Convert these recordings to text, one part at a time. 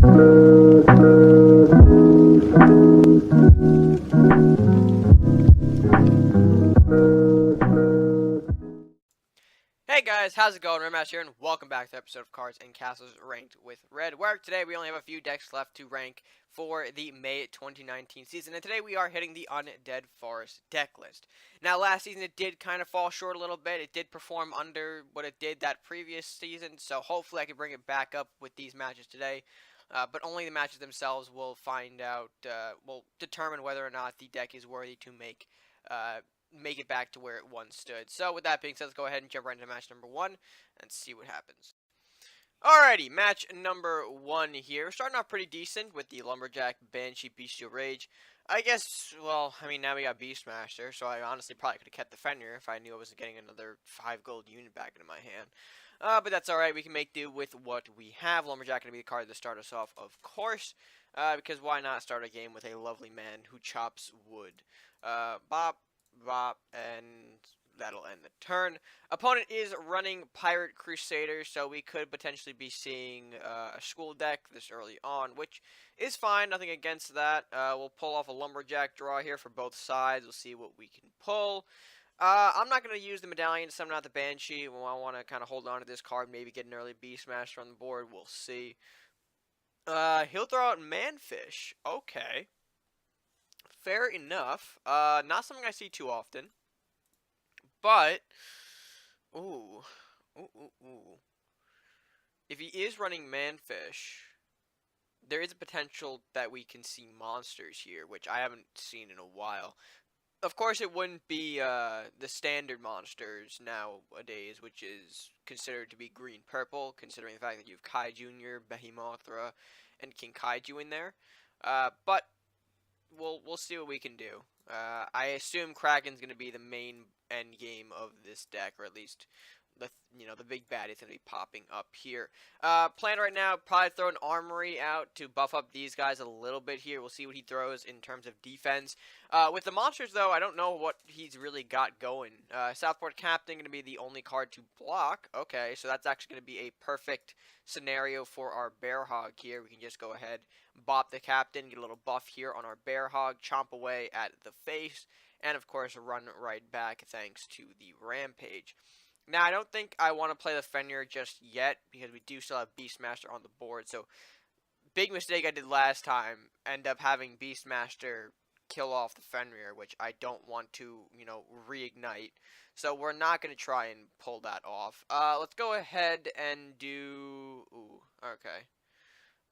Hey guys, how's it going? RedMaster here, and welcome back to the episode of Cards and Castles Ranked with Red, where today we only have a few decks left to rank for the May 2019 season, and today we are hitting the Undead Forest deck list. Now, last season it did kind of fall short a little bit. It did perform under what it did that previous season, so hopefully I can bring it back up with these matches today. But only the matches themselves will find out, will determine whether or not the deck is worthy to make it back to where it once stood. So with that being said, let's go ahead and jump right into match number 1 and see what happens. Alrighty, match number 1 here. Starting off pretty decent with the Lumberjack, Banshee, Bestial Rage. I guess, well, I mean, now we got Beastmaster, so I honestly probably could have kept the Fenrir if I knew I wasn't getting another 5 gold unit back into my hand. But that's alright, we can make do with what we have. Lumberjack going to be the card to start us off, of course, because why not start a game with a lovely man who chops wood. Bop, and that'll end the turn. Opponent is running Pirate Crusader, so we could potentially be seeing a school deck this early on, which is fine. Nothing against that. We'll pull off a Lumberjack draw here for both sides. We'll see what we can pull. I'm not going to use the Medallion to summon out the Banshee. I want to kind of hold on to this card, maybe get an early Beastmaster on the board. We'll see. He'll throw out Manfish. Okay. Fair enough. Not something I see too often. But, ooh. If he is running Manfish, there is a potential that we can see monsters here, which I haven't seen in a while. Of course, it wouldn't be the standard monsters nowadays, which is considered to be green-purple, considering the fact that you have Kai Jr., Behemothra, and King Kaiju in there. But we'll see what we can do. I assume Kraken's going to be the main end game of this deck, or at least the big bad is going to be popping up here. Plan right now, probably throw an Armory out to buff up these guys a little bit here. We'll see what he throws in terms of defense. With the monsters, though, I don't know what he's really got going. Southport Captain going to be the only card to block. Okay, so that's actually going to be a perfect scenario for our Bear Hog here. We can just go ahead, bop the Captain, get a little buff here on our Bear Hog, chomp away at the face, and of course run right back thanks to the Rampage. Now, I don't think I want to play the Fenrir just yet, because we do still have Beastmaster on the board, so big mistake I did last time, end up having Beastmaster kill off the Fenrir, which I don't want to, reignite. So we're not going to try and pull that off. Let's go ahead and do... Ooh, okay.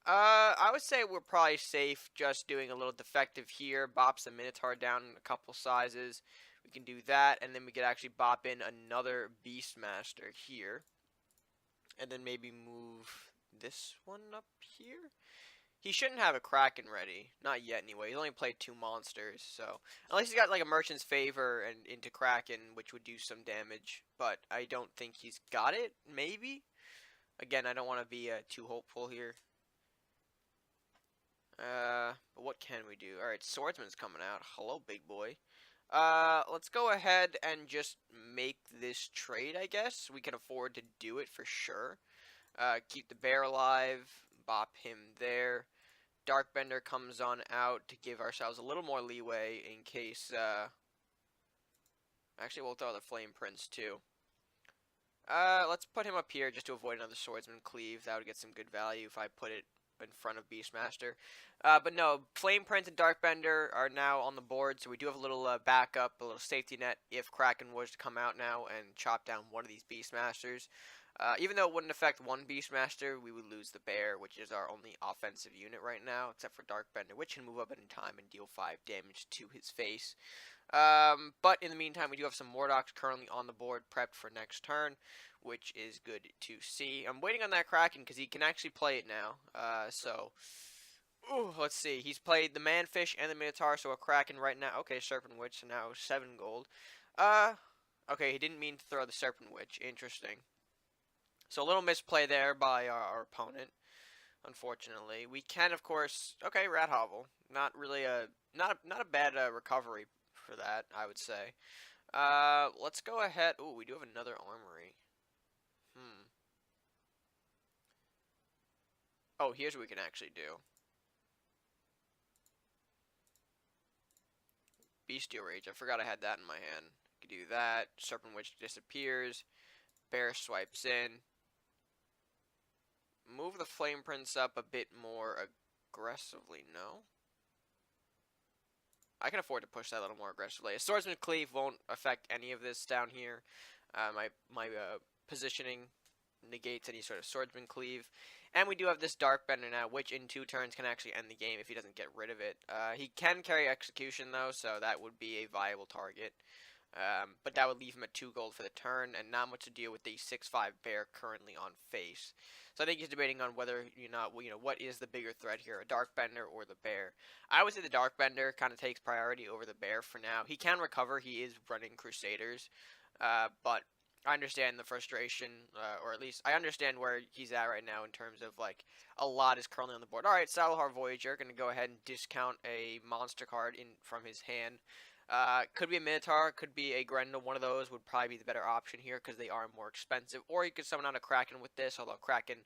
I would say we're probably safe just doing a little defective here, bops the Minotaur down a couple sizes. We can do that, and then we could actually bop in another Beastmaster here. And then maybe move this one up here. He shouldn't have a Kraken ready. Not yet, anyway. He's only played 2 monsters, so... Unless he's got, like, a Merchant's Favor and into Kraken, which would do some damage. But I don't think he's got it, maybe? Again, I don't want to be too hopeful here. But what can we do? Alright, Swordsman's coming out. Hello, big boy. Let's go ahead and just make this trade, I guess. We can afford to do it for sure. Keep the bear alive, bop him there. Darkbender comes on out to give ourselves a little more leeway in case, actually, we'll throw the Flame Prince, too. Let's put him up here just to avoid another Swordsman Cleave. That would get some good value if I put it in front of Beastmaster. But no, Flame Prince and Darkbender are now on the board, so we do have a little backup, a little safety net if Kraken was to come out now and chop down one of these Beastmasters. Even though it wouldn't affect one Beastmaster, we would lose the Bear, which is our only offensive unit right now, except for Darkbender, which can move up in time and deal 5 damage to his face. But in the meantime, we do have some Morlocks currently on the board, prepped for next turn, which is good to see. I'm waiting on that Kraken because he can actually play it now. Let's see. He's played the Manfish and the Minotaur, so a Kraken right now. Okay, Serpent Witch, so now 7 gold. Okay, he didn't mean to throw the Serpent Witch. Interesting. So a little misplay there by our opponent, unfortunately. We can, of course... Okay, Rat Hovel. Not really a... Not a bad recovery for that, I would say. Let's go ahead... Ooh, we do have another Armory. Oh, here's what we can actually do. Bestial Rage. I forgot I had that in my hand. Could do that. Serpent Witch disappears. Bear swipes in. Move the Flame Prince up a bit more aggressively. No? I can afford to push that a little more aggressively. A Swordsman Cleave won't affect any of this down here. My positioning negates any sort of Swordsman Cleave. And we do have this Dark Bender now, which in 2 turns can actually end the game if he doesn't get rid of it. He can carry Execution, though, so that would be a viable target. But that would leave him at 2 gold for the turn, and not much to deal with the 6/5 bear currently on face. So I think he's debating on whether what is the bigger threat here, a Dark Bender or the bear. I would say the Dark Bender kind of takes priority over the bear for now. He can recover. He is running Crusaders, but I understand the frustration, or at least I understand where he's at right now in terms of like a lot is currently on the board. All right, Saddlehar Voyager going to go ahead and discount a monster card in from his hand. Could be a Minotaur, could be a Grendel. One of those would probably be the better option here because they are more expensive. Or you could summon out a Kraken with this, although Kraken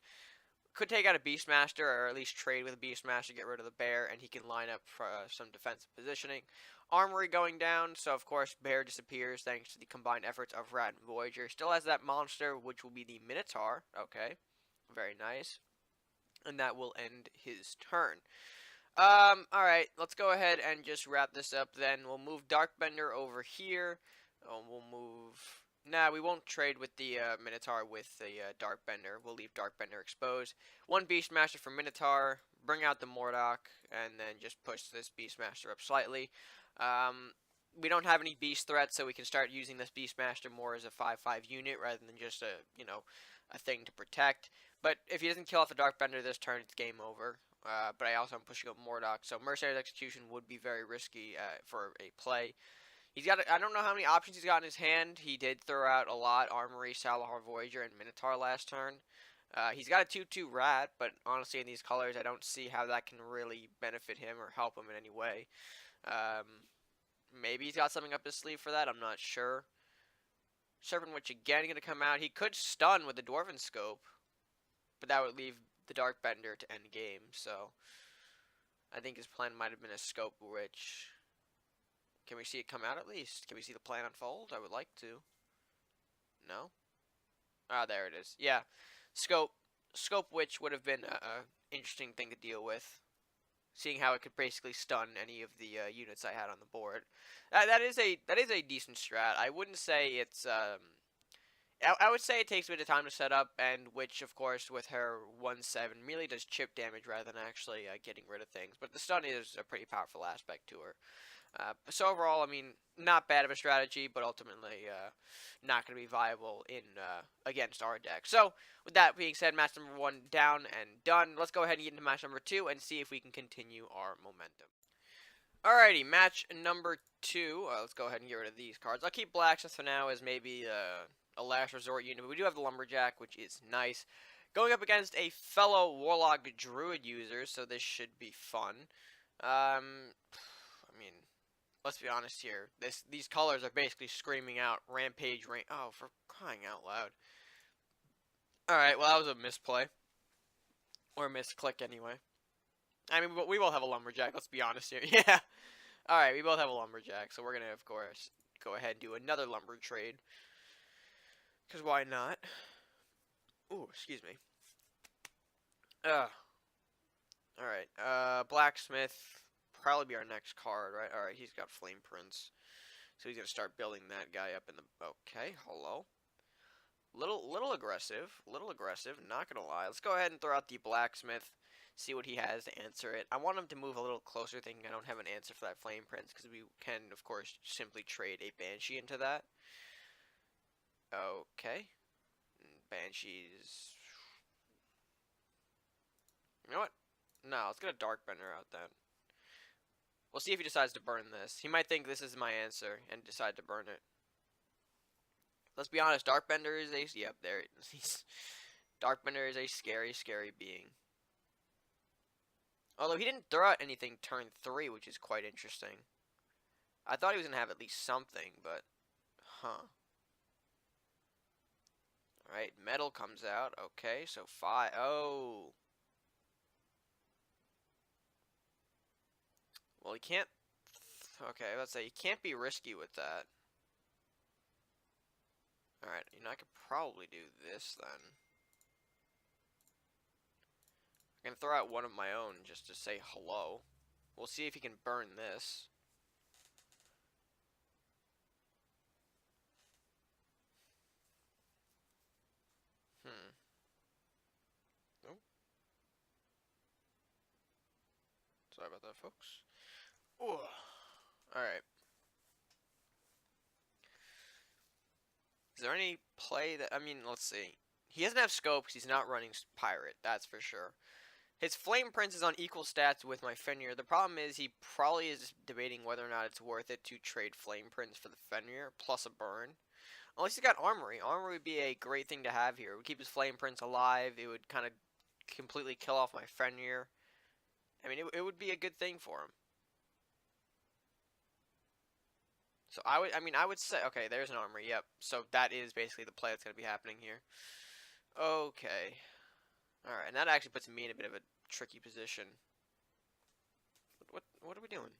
could take out a Beastmaster or at least trade with a Beastmaster, get rid of the bear, and he can line up for some defensive positioning. Armory going down, so of course bear disappears thanks to the combined efforts of Rat and Voyager. Still has that monster, which will be the Minotaur. Okay, very nice. And that will end his turn. Alright, let's go ahead and just wrap this up then. We'll move Darkbender over here. We'll move... Nah, we won't trade with the Minotaur with the Darkbender. We'll leave Darkbender exposed. 1 Beastmaster for Minotaur. Bring out the Mordok, and then just push this Beastmaster up slightly. We don't have any beast threats, so we can start using this Beastmaster more as a 5/5 unit rather than just a thing to protect. But if he doesn't kill off the Darkbender this turn, it's game over. But I also am pushing up Mordok, so Mercenary's Execution would be very risky for a play. He's got, I don't know how many options he's got in his hand. He did throw out a lot, Armory, Saddlehar Voyager, and Minotaur last turn. He's got a 2/2 Rat, but honestly in these colors I don't see how that can really benefit him or help him in any way. Maybe he's got something up his sleeve for that, I'm not sure. Serpent Witch again going to come out. He could stun with the Dwarven Scope, but that would leave the Darkbender to end game, so I think his plan might have been a Scope Witch. Can we see it come out at least? Can we see the plan unfold? I would like to. No? Ah, there it is. Yeah. Scope Witch would have been a interesting thing to deal with, seeing how it could basically stun any of the units I had on the board. That is a decent strat. I wouldn't say it's I would say it takes a bit of time to set up, and which, of course, with her 1/7 really does chip damage rather than actually getting rid of things. But the stun is a pretty powerful aspect to her. So overall, I mean, not bad of a strategy, but ultimately not going to be viable in against our deck. So with that being said, match number 1 down and done. Let's go ahead and get into match number 2 and see if we can continue our momentum. Alrighty, match number 2. Let's go ahead and get rid of these cards. I'll keep Blacksmith for now as maybe a last resort unit, but we do have the Lumberjack, which is nice. Going up against a fellow Warlock Druid user, so this should be fun. I mean, let's be honest here. These colors are basically screaming out Rampage Rain. Oh, for crying out loud. Alright, well, that was a misplay. Or a misclick, anyway. I mean, we both have a Lumberjack, let's be honest here. Yeah. Alright, we both have a Lumberjack, so we're going to, of course, go ahead and do another Lumber trade. Because why not? Ooh, excuse me. Alright, Blacksmith probably be our next card, right? Alright, he's got Flame Prince. So he's going to start building that guy up in the... Okay, hello. Little aggressive, not going to lie. Let's go ahead and throw out the Blacksmith, see what he has to answer it. I want him to move a little closer, thinking I don't have an answer for that Flame Prince, because we can, of course, simply trade a Banshee into that. Okay. Banshees. You know what? No, let's get a Darkbender out then. We'll see if he decides to burn this. He might think this is my answer and decide to burn it. Let's be honest, Darkbender is a... Yep, there it is. Darkbender is a scary, scary being. Although he didn't throw out anything turn 3, which is quite interesting. I thought he was going to have at least something, but... Huh. Alright, metal comes out. Okay, so 5. Oh. Well, he can't... Okay, let's say he can't be risky with that. Alright, you know, I could probably do this then. I'm gonna throw out one of my own just to say hello. We'll see if he can burn this. Oh. Sorry about that, folks. Ooh. Alright. Is there any play that... I mean, let's see. He doesn't have scope because he's not running pirate, that's for sure. His Flame Prince is on equal stats with my Fenrir. The problem is he probably is debating whether or not it's worth it to trade Flame Prince for the Fenrir, plus a burn. Unless he's got Armory. Armory would be a great thing to have here. It would keep his Flame Prince alive. It would kind of completely kill off my Fenrir. I mean, it would be a good thing for him. So I would say, okay, there's an Armory, yep. So that is basically the play that's going to be happening here. Okay. Alright, and that actually puts me in a bit of a tricky position. What are we doing?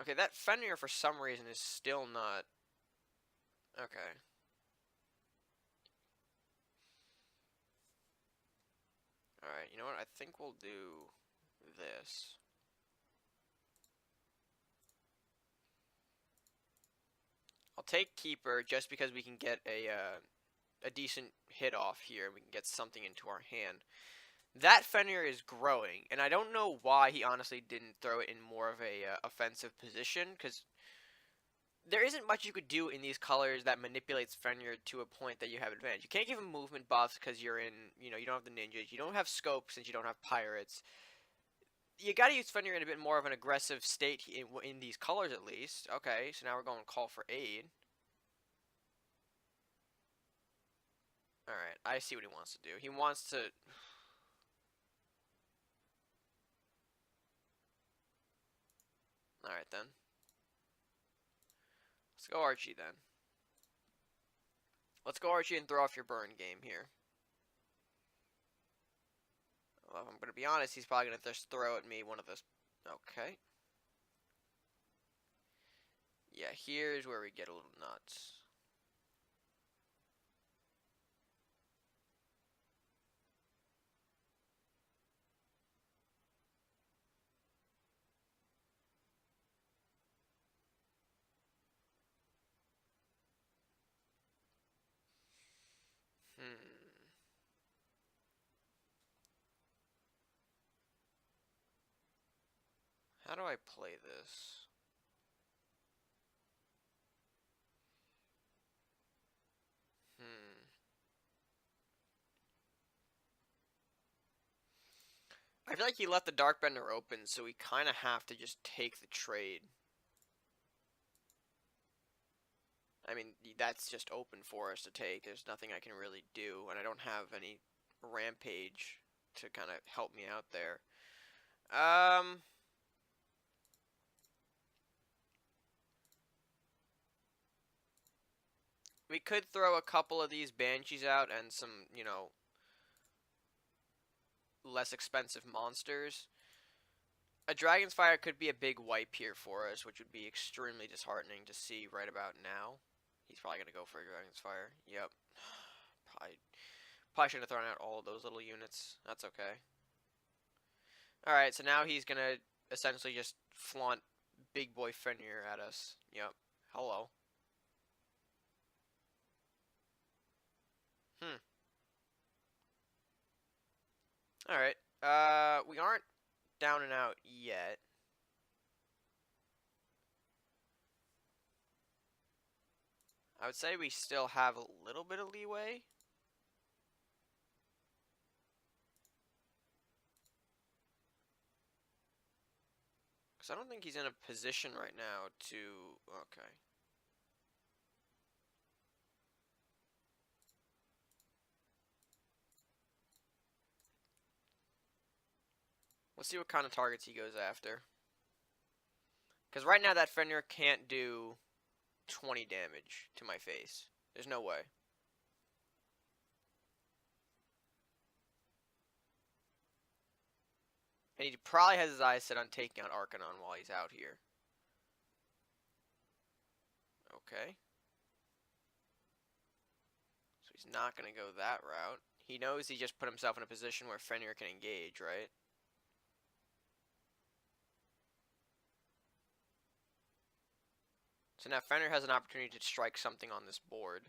Okay, that Fenrir for some reason is still not... Okay. Alright, you know what? I think we'll do this. I'll take Keeper just because we can get a decent hit off here. We can get something into our hand. That Fenrir is growing, and I don't know why he honestly didn't throw it in more of a offensive position, because there isn't much you could do in these colors that manipulates Fenrir to a point that you have advantage. You can't give him movement buffs because you're in, you don't have the ninjas. You don't have scope since you don't have pirates. You gotta use Fenrir in a bit more of an aggressive state in these colors at least. Okay, so now we're going call for aid. Alright, I see what he wants to do. He wants to... Alright then. Let's go Archie then. Let's go Archie and throw off your burn game here. Well, if I'm gonna be honest, he's probably gonna just throw at me one of those... Okay. Yeah, here's where we get a little nuts. How do I play this? I feel like he left the Darkbender open, so we kind of have to just take the trade. I mean, that's just open for us to take. There's nothing I can really do, and I don't have any Rampage to kind of help me out there. We could throw a couple of these Banshees out and some, less expensive monsters. A Dragon's Fire could be a big wipe here for us, which would be extremely disheartening to see right about now. He's probably going to go for a Dragon's Fire. Yep. Probably should have thrown out all of those little units. That's okay. Alright, so now he's going to essentially just flaunt Big Boy Fenrir at us. Yep. Hello. Alright. We aren't down and out yet. I would say we still have a little bit of leeway. Because I don't think he's in a position right now to... Okay. Let's see what kind of targets he goes after. Because right now that Fenrir can't do 20 damage to my face. There's no way. And he probably has his eyes set on taking out Arcanon while he's out here. Okay. So he's not going to go that route. He knows he just put himself in a position where Fenrir can engage, right? So now Fenrir has an opportunity to strike something on this board.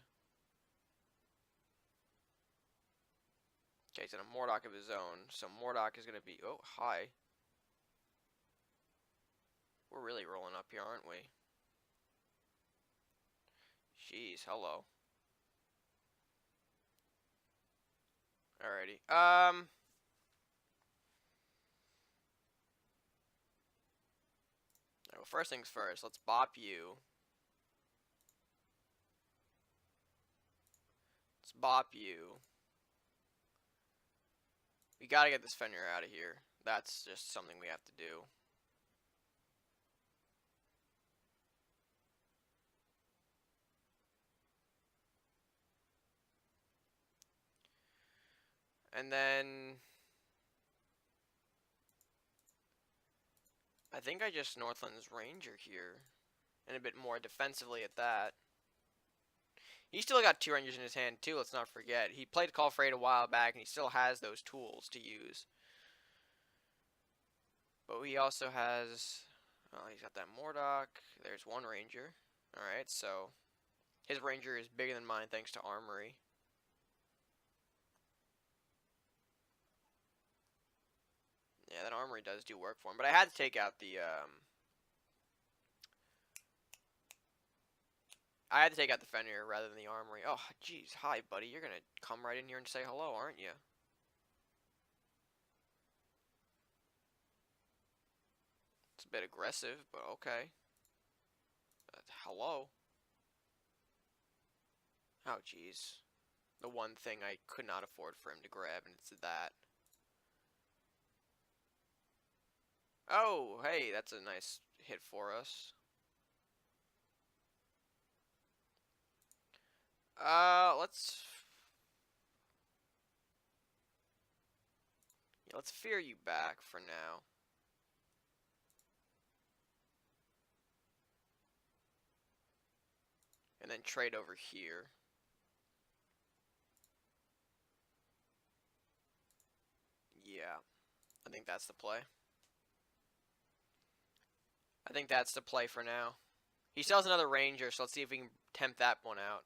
Okay, he's in a Mordok of his own. So Mordok is going to be... Oh, hi. We're really rolling up here, aren't we? Jeez, hello. Alrighty. Well, first things first. Let's bop you. Let's bop you. We gotta get this Fenrir out of here. That's just something we have to do. And then... I think I just Northland's Ranger here. And a bit more defensively at that. He still got 2 Rangers in his hand too, let's not forget. He played Call for Aid a while back and he still has those tools to use. But he also has... Well, he's got that Mordok. There's 1 Ranger. Alright, so... His Ranger is bigger than mine thanks to Armory. Yeah, that Armory does do work for him. But I had to take out the, I had to take out the Fenrir rather than the Armory. Oh, jeez. Hi, buddy. You're gonna come right in here and say hello, aren't you? It's a bit aggressive, but okay. Hello? Oh, jeez. The one thing I could not afford for him to grab, and it's that. Oh, hey, that's a nice hit for us. Let's fear you back for now. And then trade over here. Yeah, I think that's the play. I think that's the play for now. He still has another Ranger, so let's see if we can tempt that one out.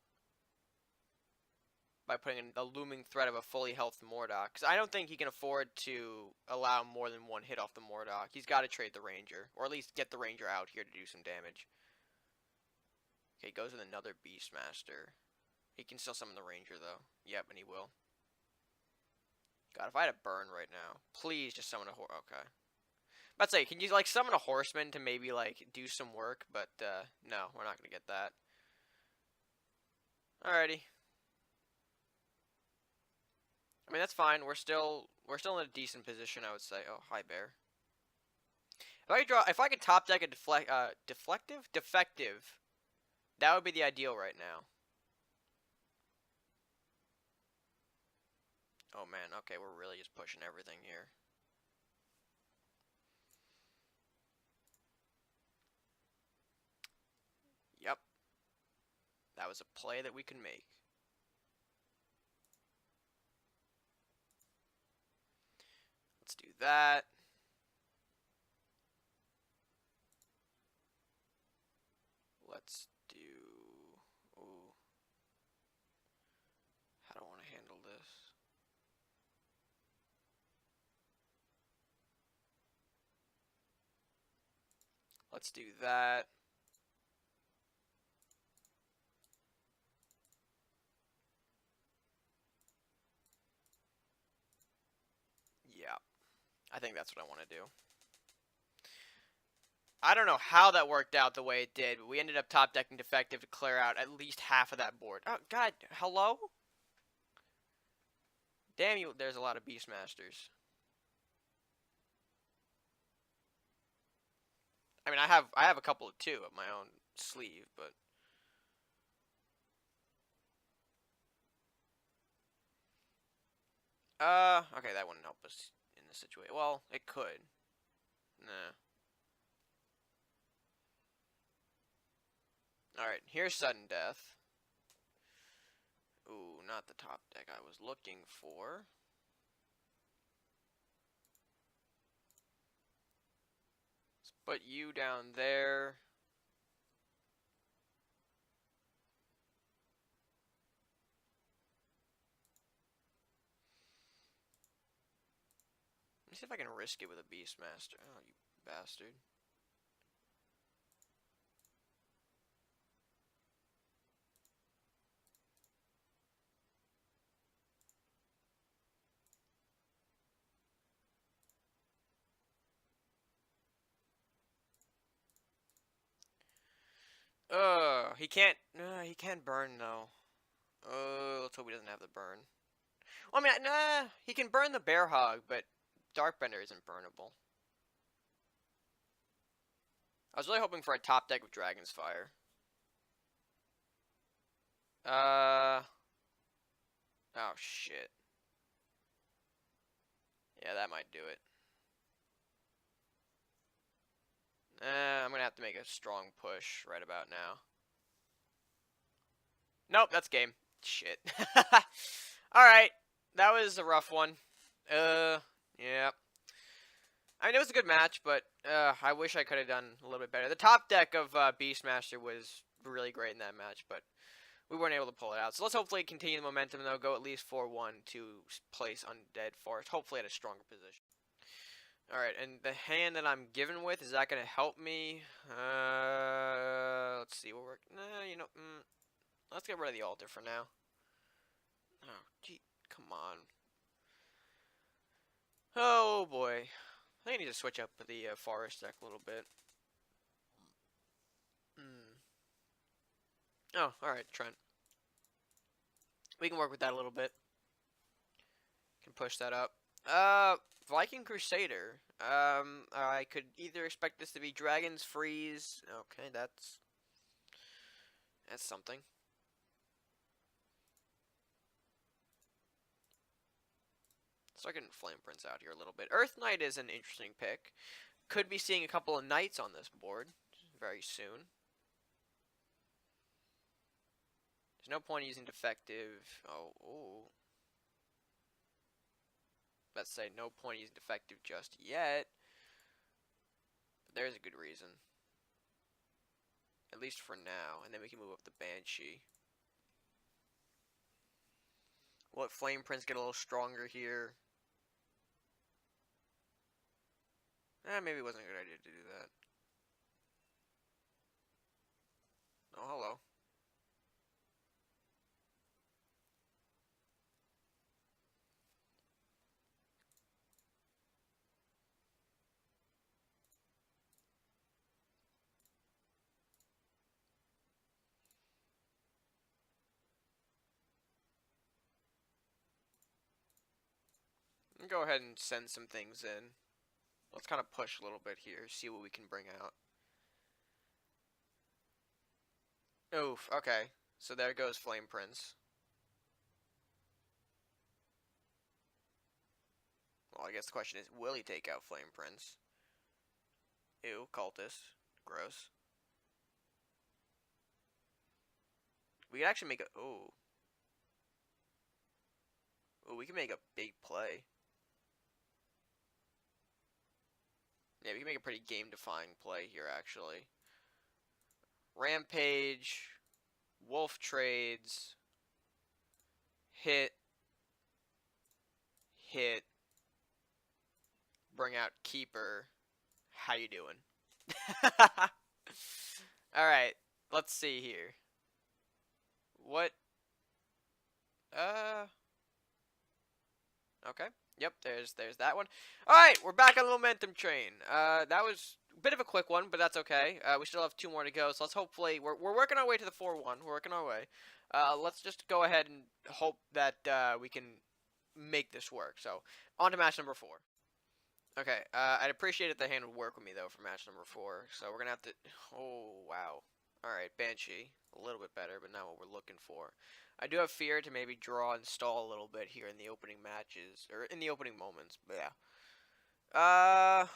By putting in the looming threat of a fully healthed Mordok. Because I don't think he can afford to allow more than 1 hit off the Mordok. He's got to trade the Ranger. Or at least get the Ranger out here to do some damage. Okay, goes with another Beastmaster. He can still summon the Ranger, though. Yep, and he will. God, if I had a burn right now. Please just summon a horse. Okay. But say, can you, like, summon a Horseman to maybe, like, do some work? But, no, we're not going to get that. Alrighty. I mean, that's fine. We're still in a decent position, I would say. Oh, hi, bear. If I could top deck a defective, that would be the ideal right now. Oh man, okay, we're really just pushing everything here. Yep. That was a play that we could make. Let's do that. Let's do... Ooh. How do I want to handle this? Let's do that. Yeah. I think that's what I want to do. I don't know how that worked out the way it did, but we ended up top decking defective to clear out at least half of that board. Oh, God, hello? Damn you, there's a lot of Beastmasters. I mean, I have a couple of 2 up my own sleeve, but... Okay, that wouldn't help us in the this situation. Well, it could. Nah. Alright, here's sudden death. Ooh, not the top deck I was looking for. Let's put you down there. Let me see if I can risk it with a Beastmaster. Oh, you bastard. He can't burn though. Let's hope he doesn't have the burn. Well, I mean, nah, he can burn the Bear Hog, but Darkbender isn't burnable. I was really hoping for a top deck of Dragon's Fire. Oh shit. Yeah, that might do it. I'm gonna have to make a strong push right about now. Nope, that's game. Shit. Alright, that was a rough one. Yeah. I mean, it was a good match, but I wish I could have done a little bit better. The top deck of Beastmaster was really great in that match, but we weren't able to pull it out. So let's hopefully continue the momentum, and they'll go at least 4-1 to place Undead Forest, hopefully at a stronger position. Alright, and the hand that I'm given with, is that going to help me? Let's see what we're... Nah, you know... let's get rid of the altar for now. Oh, gee, come on. Oh, boy. I think I need to switch up the forest deck a little bit. Oh, alright, Trent. We can work with that a little bit. Can push that up. Viking Crusader. I could either expect this to be Dragon's Freeze. Okay, that's something. So I can Flame Prince out here a little bit. Earth Knight is an interesting pick. Could be seeing a couple of Knights on this board very soon. There's no point using Defective. Oh. Let's say no point using Defective just yet. But there's a good reason. At least for now. And then we can move up the Banshee. We'll let Flame Prince get a little stronger here. Maybe it wasn't a good idea to do that. Oh, hello. Go ahead and send some things in. Let's kind of push a little bit here, see what we can bring out. Oof, okay. So there goes Flame Prince. Well, I guess the question is, will he take out Flame Prince? Ew, Cultist. Gross. We could actually make a... Ooh. Ooh, we can make a big play. Yeah, we can make a pretty game-defying play here, actually. Rampage, Wolf Trades, hit, bring out Keeper. How you doing? Alright, let's see here. What? Okay. Yep, there's that one. Alright, we're back on the momentum train. That was a bit of a quick one, but that's okay. We still have 2 more to go, so let's hopefully... We're working our way to the 4-1. We're working our way. Let's just go ahead and hope that we can make this work. So, on to match number 4. Okay, I'd appreciate if the hand would work with me, though, for match number 4. So, we're going to have to... Oh, wow. Alright, Banshee. A little bit better, but not what we're looking for. I do have fear to maybe draw and stall a little bit here in the opening matches, or in the opening moments, but yeah. No,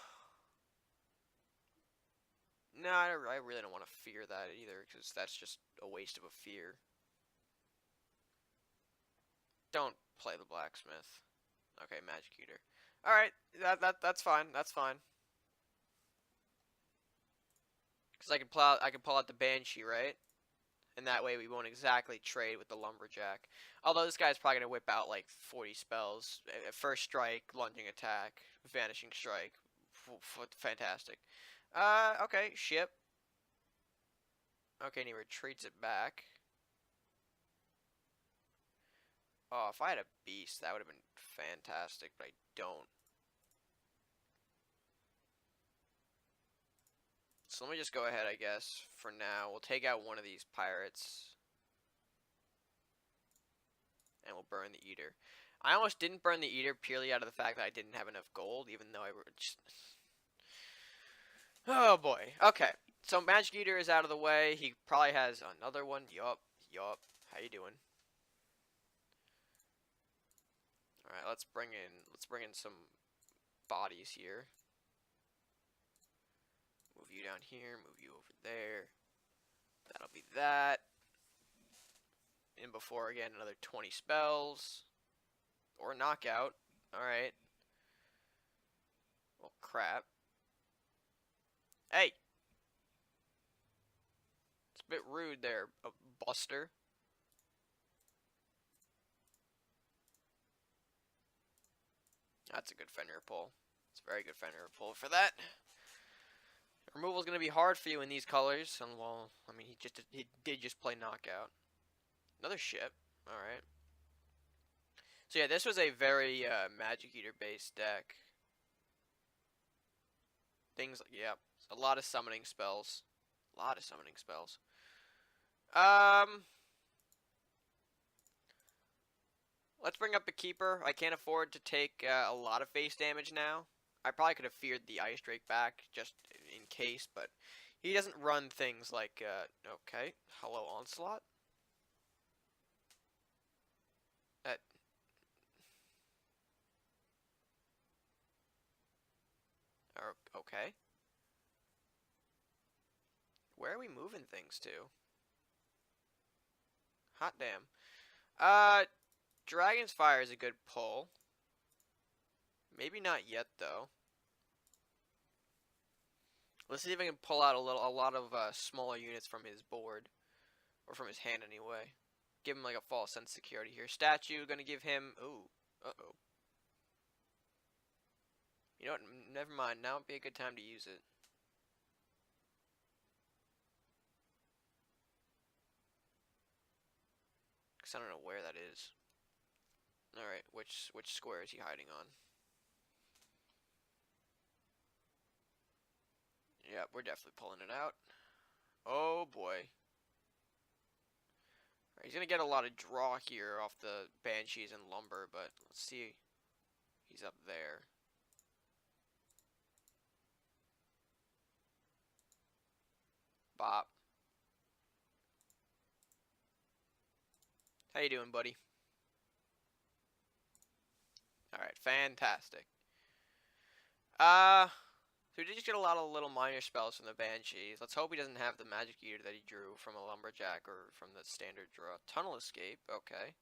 I really don't want to fear that either, because that's just a waste of a fear. Don't play the blacksmith. Okay, magic eater. All right, that's fine. That's fine. Because I can pull out the banshee, right? And that way we won't exactly trade with the lumberjack. Although this guy's probably gonna whip out like 40 spells. First strike, lunging attack, vanishing strike. Fantastic. Okay, ship. Okay, and he retreats it back. Oh, if I had a beast, that would have been fantastic, but I don't. So let me just go ahead, I guess, for now. We'll take out one of these pirates. And we'll burn the eater. I almost didn't burn the eater purely out of the fact that I didn't have enough gold, even though I were just... Oh boy. Okay. So magic eater is out of the way. He probably has another one. Yup. How you doing? Alright, let's bring in some bodies here. Move you down here, move you over there. That'll be that. In before again, another 20 spells. Or knockout. Alright. Well, crap. Hey! It's a bit rude there, Buster. That's a good Fenrir pull. It's a very good Fenrir pull for that. Removal is going to be hard for you in these colors. And, well, I mean, he did just play knockout. Another ship. Alright. So yeah, this was a very Magic Eater based deck. Things like, yeah, a lot of summoning spells. Let's bring up a keeper. I can't afford to take a lot of face damage now. I probably could have feared the Ice Drake back just in case, but he doesn't run things like, okay, hello Onslaught. Okay. Where are we moving things to? Hot damn. Dragon's Fire is a good pull. Maybe not yet, though. Let's see if I can pull out a lot of smaller units from his board. Or from his hand, anyway. Give him, like, a false sense of security here. Statue, gonna give him... Ooh. Uh-oh. You know what? Never mind. Now would be a good time to use it. Because I don't know where that is. Alright, which square is he hiding on? Yeah, we're definitely pulling it out. Oh boy. He's gonna get a lot of draw here off the Banshees and Lumber, but let's see. He's up there. Bop. How you doing, buddy? Alright, fantastic. So we did just get a lot of little minor spells from the Banshees. Let's hope he doesn't have the Magic Eater that he drew from a Lumberjack or from the standard draw. Tunnel Escape, okay.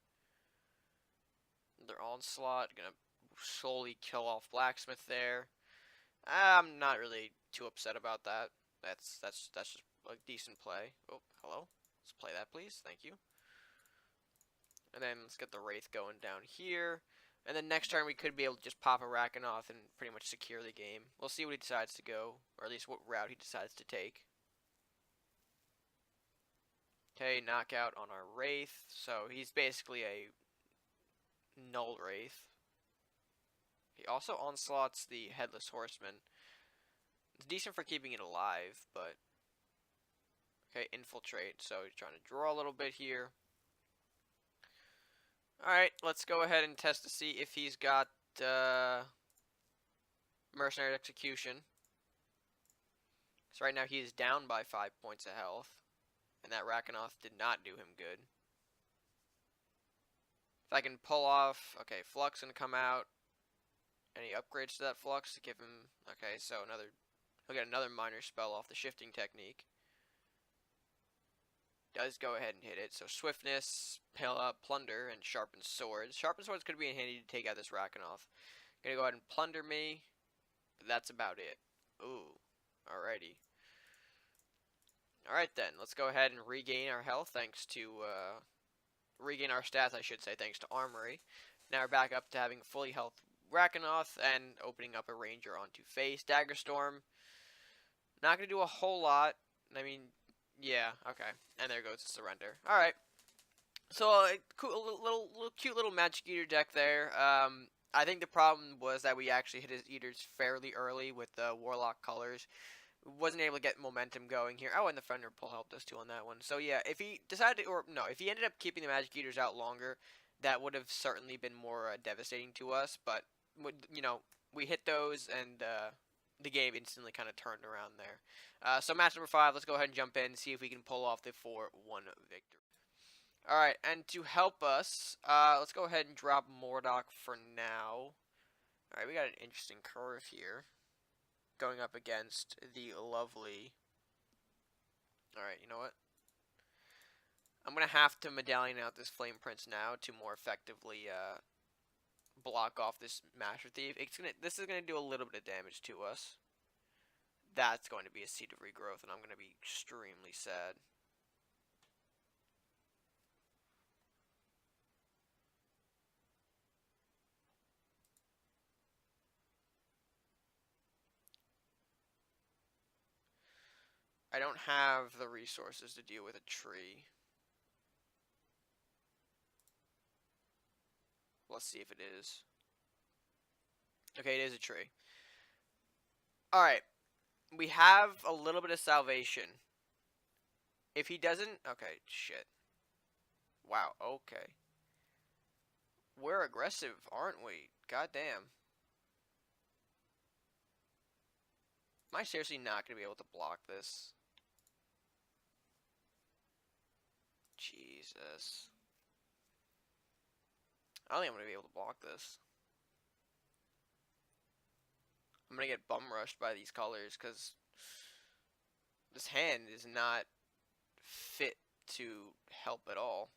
Their Onslaught, gonna slowly kill off Blacksmith there. I'm not really too upset about that. That's just a decent play. Oh, hello. Let's play that, please. Thank you. And then let's get the Wraith going down here. And then next turn we could be able to just pop a Rakanoth and pretty much secure the game. We'll see what he decides to go, or at least what route he decides to take. Okay, knockout on our Wraith. So he's basically a null Wraith. He also onslaughts the Headless Horseman. It's decent for keeping it alive, but... Okay, infiltrate. So he's trying to draw a little bit here. Alright, let's go ahead and test to see if he's got Mercenary Execution. So right now he is down by 5 points of health. And that Rakanoth did not do him good. If I can pull off... Okay, Flux gonna come out. Any upgrades to that flux to give him? Okay, so he'll get another minor spell off the shifting technique. Does go ahead and hit it. So swiftness, plunder, and sharpened swords. Sharpened swords could be handy to take out this Rakanoth. Gonna go ahead and plunder me. That's about it. Ooh, alrighty. Alright then, let's go ahead and regain our health thanks to, regain our stats, I should say, thanks to Armory. Now we're back up to having fully health Rakanoth and opening up a Ranger onto face. Dagger Storm, not going to do a whole lot. I mean, yeah, okay. And there goes the Surrender. Alright. So, cool, cute little Magic Eater deck there. I think the problem was that we actually hit his Eaters fairly early with the Warlock colors. Wasn't able to get momentum going here. Oh, and the Fender pull helped us too on that one. So yeah, if he decided to, or no, if he ended up keeping the Magic Eaters out longer, that would have certainly been more devastating to us. But you know, we hit those, and the game instantly kind of turned around there. So match number 5. Let's go ahead and jump in and see if we can pull off the 4-1 victory. All right, and to help us, let's go ahead and drop Mordok for now. All right, we got an interesting curve here, going up against the lovely... Alright, you know what? I'm going to have to medallion out this Flame Prince now to more effectively block off this Master Thief. This is going to do a little bit of damage to us. That's going to be a Seed of Regrowth, and I'm going to be extremely sad. I don't have the resources to deal with a tree. Let's see if it is. Okay, it is a tree. Alright. We have a little bit of salvation. If he doesn't... Okay, shit. Wow, okay. We're aggressive, aren't we? Goddamn. Am I seriously not going to be able to block this? Jesus. I don't think I'm going to be able to block this. I'm going to get bum rushed by these colors because this hand is not fit to help at all.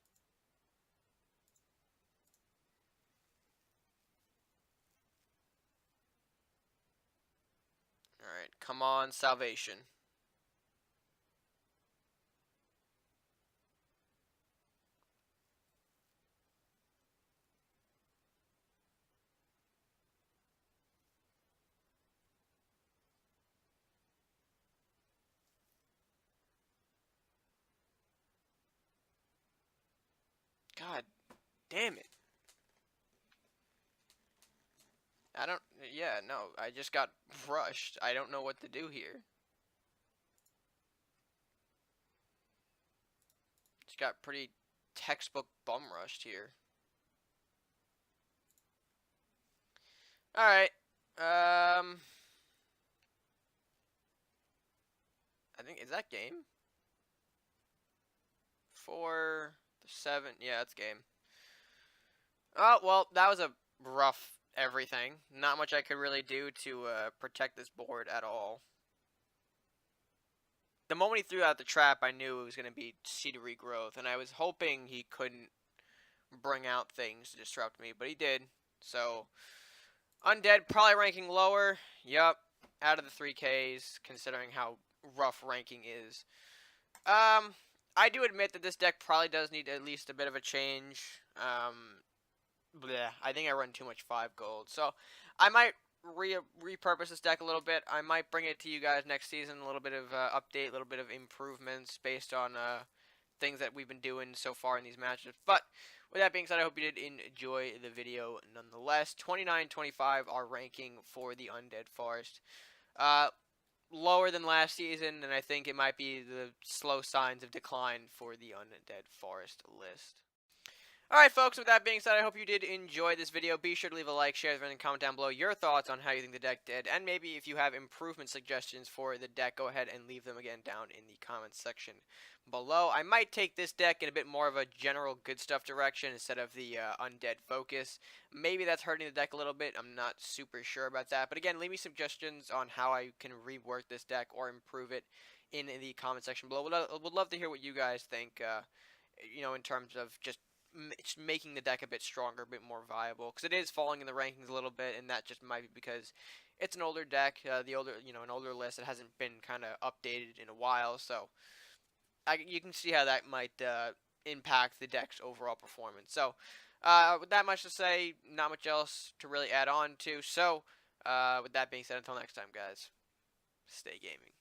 Alright, come on, salvation. God damn it. Yeah, no, I just got rushed. I don't know what to do here. Just got pretty textbook bum rushed here. Alright. I think, is that game? 4, 7, yeah, that's game. Oh, well, that was a rough everything. Not much I could really do to protect this board at all. The moment he threw out the trap, I knew it was going to be Seed of Regrowth, and I was hoping he couldn't bring out things to disrupt me, but he did. So, Undead probably ranking lower. Yup, out of the 3Ks, considering how rough ranking is. I do admit that this deck probably does need at least a bit of a change. I think I run too much 5 gold. So, I might repurpose this deck a little bit. I might bring it to you guys next season. A little bit of update, a little bit of improvements based on things that we've been doing so far in these matches. But with that being said, I hope you did enjoy the video nonetheless. 29-25 our ranking for the Undead Forest. Lower than last season, and I think it might be the slow signs of decline for the Undead Forest list. Alright folks, with that being said, I hope you did enjoy this video. Be sure to leave a like, share, and comment down below your thoughts on how you think the deck did, and maybe if you have improvement suggestions for the deck, go ahead and leave them again down in the comments section below. I might take this deck in a bit more of a general good stuff direction instead of the undead focus. Maybe that's hurting the deck a little bit. I'm not super sure about that. But again, leave me suggestions on how I can rework this deck or improve it in the comment section below. Would love to hear what you guys think, in terms of just making the deck a bit stronger, a bit more viable, because it is falling in the rankings a little bit, and that just might be because it's an older deck, an older list that hasn't been kind of updated in a while, so you can see how that might impact the deck's overall performance. So, with that much to say, not much else to really add on to. So, with that being said, until next time, guys, stay gaming.